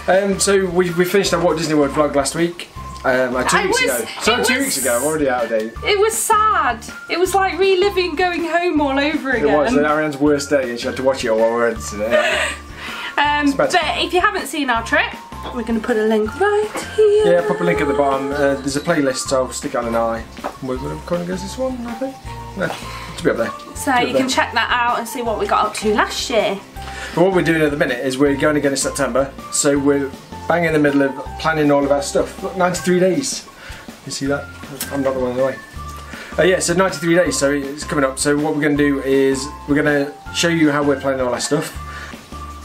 So we finished our Walt Disney World vlog last week. 2 weeks ago. So 2 weeks ago, I'm already out of date. It was sad. It was like reliving going home all over again. It was Ariane's worst day, and she had to watch it all while we were editing it. But if you haven't seen our trip, we're going to put a link right here. Yeah, pop a link at the bottom. There's a playlist, so I'll stick it on an eye. We're going to go this one, I think. No, it should be up there. So you can check that out and see what we got up to last year. But what we're doing at the minute is we're going again in September, so we're bang in the middle of planning all of our stuff. Look, 93 days. You see that? I'm not the one in the way. Yeah, so 93 days, so it's coming up. So what we're going to do is we're going to show you how we're planning all our stuff,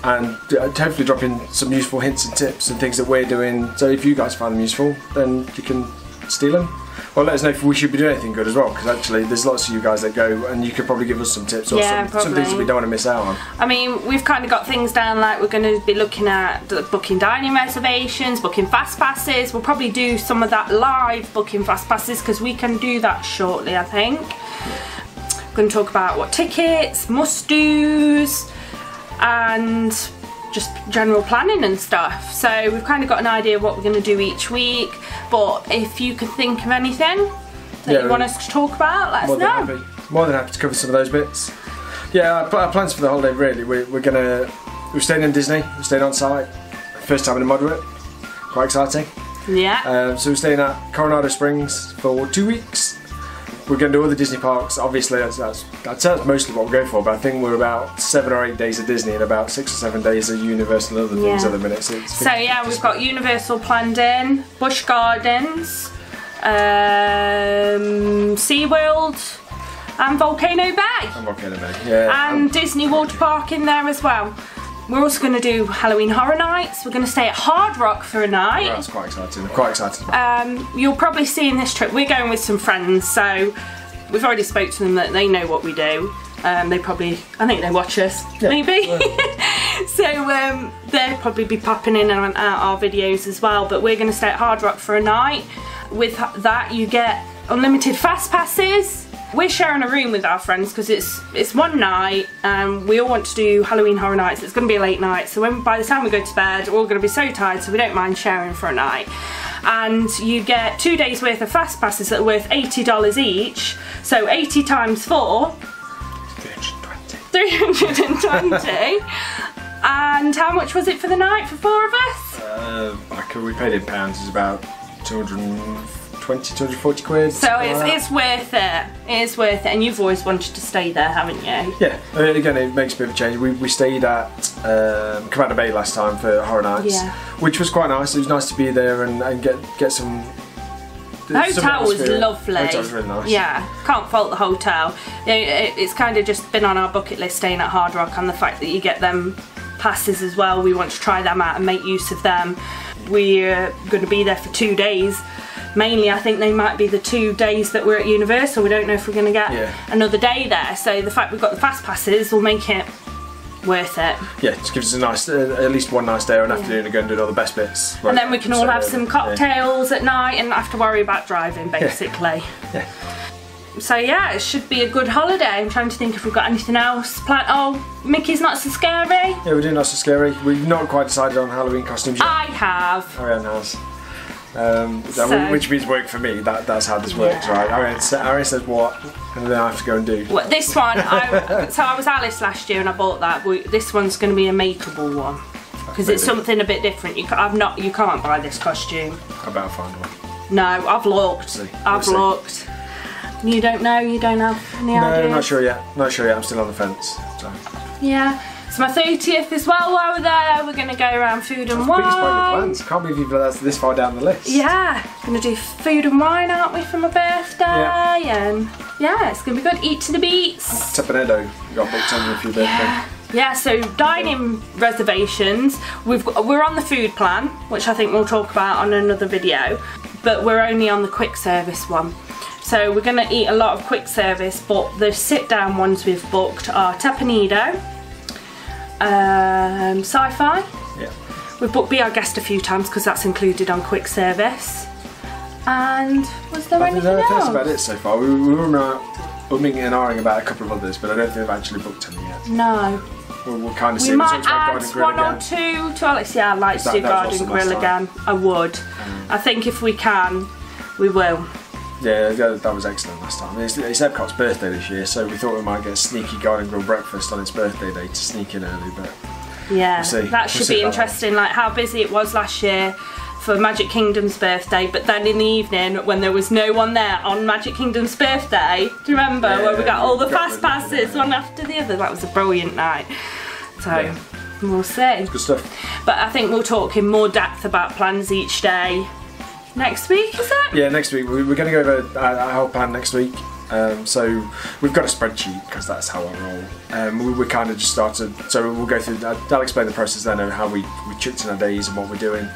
and hopefully drop in some useful hints and tips and things that we're doing. So if you guys find them useful, then you can steal them. Or let us know if we should be doing anything good as well, because actually there's lots of you guys that go, and you could probably give us some tips or some things that we don't want to miss out on. I mean, we've kind of got things down, like we're going to be looking at booking dining reservations, booking fast passes. We'll probably do some of that live booking fast passes, because we can do that shortly, I think. We're going to talk about what tickets, must-dos, and just general planning and stuff. So we've kind of got an idea of what we're going to do each week, but if you can think of anything that you want us to talk about, let us know. More than happy to cover some of those bits. Yeah, our plans for the holiday, really, we're staying in Disney, we're staying on site, first time in a moderate, quite exciting. Yeah. So we're staying at Coronado Springs for 2 weeks. We're going to do all the Disney parks. Obviously, that's mostly what we're going for, but I think we're about 7 or 8 days of Disney and about 6 or 7 days of Universal and other things at the minute. So yeah, we've got Universal planned in, Busch Gardens, SeaWorld, and Volcano Bay. Yeah. And Disney Water Park in there as well. We're also going to do Halloween Horror Nights. We're going to stay at Hard Rock for a night. Well, that's quite exciting. I'm quite excited. You'll probably see in this trip, we're going with some friends, so we've already spoke to them that they know what we do. They probably, I think they watch us, maybe. Yeah. So they'll probably be popping in and out our videos as well, but we're going to stay at Hard Rock for a night. With that, you get unlimited fast passes. We're sharing a room with our friends because it's one night, and we all want to do Halloween Horror Nights. It's going to be a late night, so by the time we go to bed, we're all going to be so tired, so we don't mind sharing for a night. And you get 2 days worth of fast passes that are worth $80 each, so 80 times 4, 320. And how much was it for the night for 4 of us? We paid in pounds. It's about 220, 240 quid. So it's worth it. It's worth it, and you've always wanted to stay there, haven't you? Yeah. Again, it makes a bit of a change. We stayed at Commander Bay last time for Horror Nights, which was quite nice. It was nice to be there and get some. The hotel was lovely. The hotel was really nice. Yeah, can't fault the hotel. It's kind of just been on our bucket list staying at Hard Rock, and the fact that you get them passes as well. We want to try them out and make use of them. We're going to be there for 2 days. Mainly, I think they might be the 2 days that we're at Universal. We don't know if we're going to get another day there. So the fact we've got the fast passes will make it worth it. Yeah, just gives us a nice, at least one nice day or an afternoon to go and do all the best bits. And then we can all have some cocktails at night and not have to worry about driving, basically. Yeah. So yeah, it should be a good holiday. I'm trying to think if we've got anything else planned. Oh, Mickey's Not So Scary. Yeah, we're doing Not So Scary. We've not quite decided on Halloween costumes yet. I have. Ariane has. Which means work for me. That's how this works, right? Ariane says what, and then I have to go and do. Well, this one, so I was Alice last year and I bought that. This one's going to be a makeable one because it's something a bit different. You can't buy this costume. I better find one. No, I've looked. I've looked. You don't know? You don't have any idea? No, I'm not sure yet. Not sure yet. I'm still on the fence. So. Yeah. It's my 30th as well while we're there. We're going to go around food and wine. Biggest part of the plans. Can't believe you've got this far down the list. Yeah. Going to do food and wine, aren't we, for my birthday? Yeah. And yeah, it's going to be good. Eat to the beats. Tepanedo. You got booked on for your birthday. Yeah, so dining reservations. We're on the food plan, which I think we'll talk about on another video. But we're only on the quick service one. So we're going to eat a lot of quick service, but the sit-down ones we've booked are Tepanedo, Sci-Fi. Yeah. We've booked Be Our Guest a few times because that's included on quick service. And was there anything else? That's about it so far. We were umming and ahhing about a couple of others, but I don't think I've actually booked any yet. No. we'll kind of see. We might garden add grill one again. or two to Alex. Yeah, I'd like to do garden grill again. I would. I think if we can, we will. Yeah, that was excellent last time. It's Epcot's birthday this year, so we thought we might get a sneaky garden grill breakfast on its birthday day to sneak in early, but yeah, we'll see. That should be interesting. Like how busy it was last year for Magic Kingdom's birthday, but then in the evening when there was no one there on Magic Kingdom's birthday, do you remember where we got all the fast passes one after the other? That was a brilliant night. So we'll see. Good stuff. But I think we'll talk in more depth about plans each day next week, is it? Yeah, next week. We're going to go over our whole plan next week. So we've got a spreadsheet because that's how I roll. We kind of just started, so we'll go through, I'll explain the process then of how we chucked in our days and what we're doing.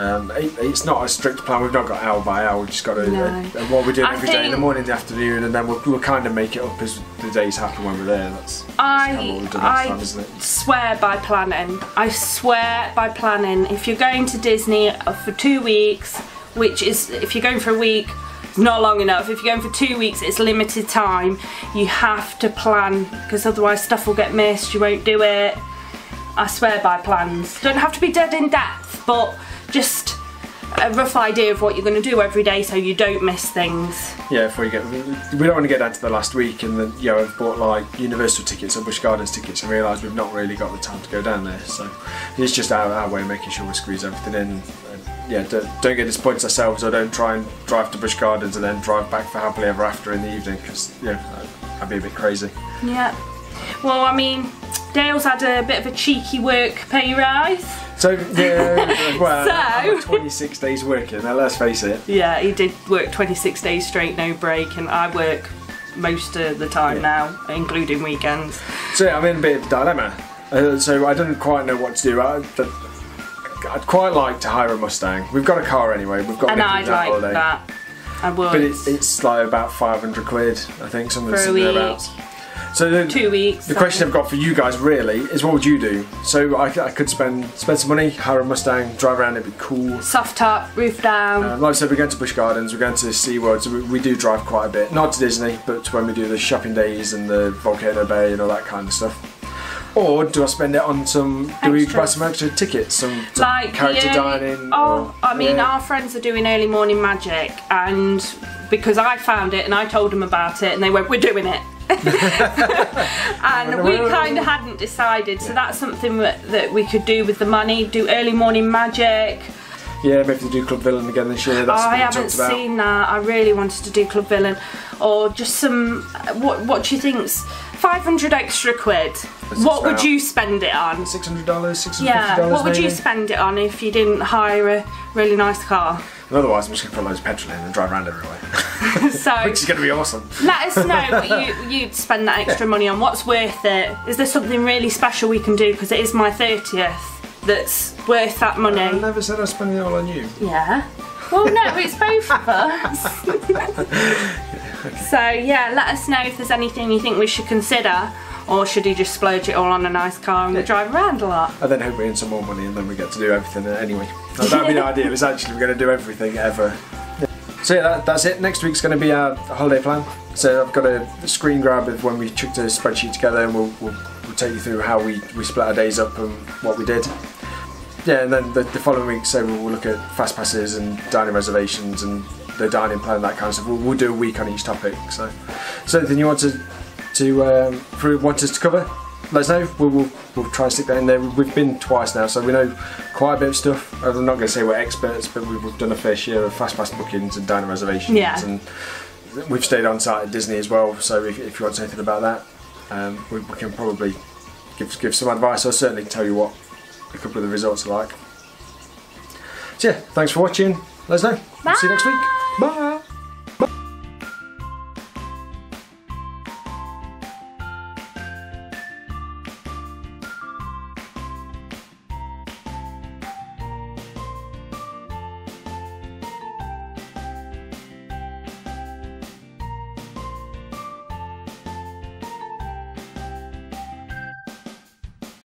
It's not a strict plan, we've not got hour by hour, we've just got what we're doing every day in the morning, the afternoon, and then we'll kind of make it up as the days happen when we're there. That's kind of what we've done last time, isn't it? Swear by planning. I swear by planning. If you're going to Disney for 2 weeks, which is, if you're going for a week, it's not long enough. If you're going for 2 weeks, it's limited time. You have to plan, because otherwise stuff will get missed, you won't do it. I swear by plans. Don't have to be dead in depth, but just a rough idea of what you're going to do every day so you don't miss things. Yeah, before you we don't want to get down to the last week and then, you know, I've bought like Universal tickets or Busch Gardens tickets and realise we've not really got the time to go down there. So it's just our way of making sure we squeeze everything in. Yeah, don't get disappointed ourselves, or don't try and drive to Busch Gardens and then drive back for Happily Ever After in the evening, because that'd be a bit crazy. Yeah. Well, I mean, Dale's had a bit of a cheeky work pay rise. So, yeah, well, I'm 26 days working, now let's face it. Yeah, he did work 26 days straight, no break, and I work most of the time now, including weekends. So I'm in a bit of a dilemma. So I don't quite know what to do. I'd quite like to hire a Mustang. We've got a car anyway. We've got. And I'd like holiday. That. I would. But it's like about 500 quid, I think, something for a week. Thereabouts. So 2 weeks. The question I've got for you guys really is, what would you do? So I could spend some money, hire a Mustang, drive around, it'd be cool. Soft top, roof down. Like I said, we're going to Busch Gardens, we're going to SeaWorld, so we do drive quite a bit. Not to Disney, but when we do the shopping days and the Volcano Bay and all that kind of stuff. Or do I spend it on do we buy some extra tickets, some like character dining? I mean, our friends are doing early morning magic, and because I found it and I told them about it and they went, we're doing it. And we kind of hadn't decided, so that's something that we could do with the money, do early morning magic. Yeah, maybe to do Club Villain again this year. That's I haven't seen that. I really wanted to do Club Villain, or just some. What do you think's 500 extra quid? What would you spend it on? $600, $650. Yeah. What would maybe? you spend it on if you didn't hire a really nice car? And otherwise, I'm just going to put loads of petrol in and drive around everywhere. So, which is going to be awesome. Let us know what you'd spend that extra money on. What's worth it? Is there something really special we can do? Because it is my 30th. That's worth that money. I never said I was spending it all on you. Yeah. Well, no, it's both of us. So yeah, let us know if there's anything you think we should consider, or should he just splurge it all on a nice car and we drive around a lot? I then hope we earn some more money and then we get to do everything anyway. That would be the ideal. Is actually we're going to do everything ever. So yeah, that's it. Next week's going to be our holiday plan. So I've got a screen grab of when we chucked a spreadsheet together, and we'll take you through how we split our days up and what we did. Yeah, and then the following week, so we'll look at fast passes and dining reservations and the dining plan, that kind of stuff. We'll do a week on each topic. So anything you want us to cover, let us know. We'll try and stick that in there. We've been twice now, so we know quite a bit of stuff. I'm not going to say we're experts, but we've done a fair share of fast pass bookings and dining reservations. Yeah. And we've stayed on site at Disney as well. So if you want anything about that, we can probably give some advice, or certainly tell you what a couple of the results are like. So yeah, thanks for watching. Let us know. Bye. See you next week. Bye.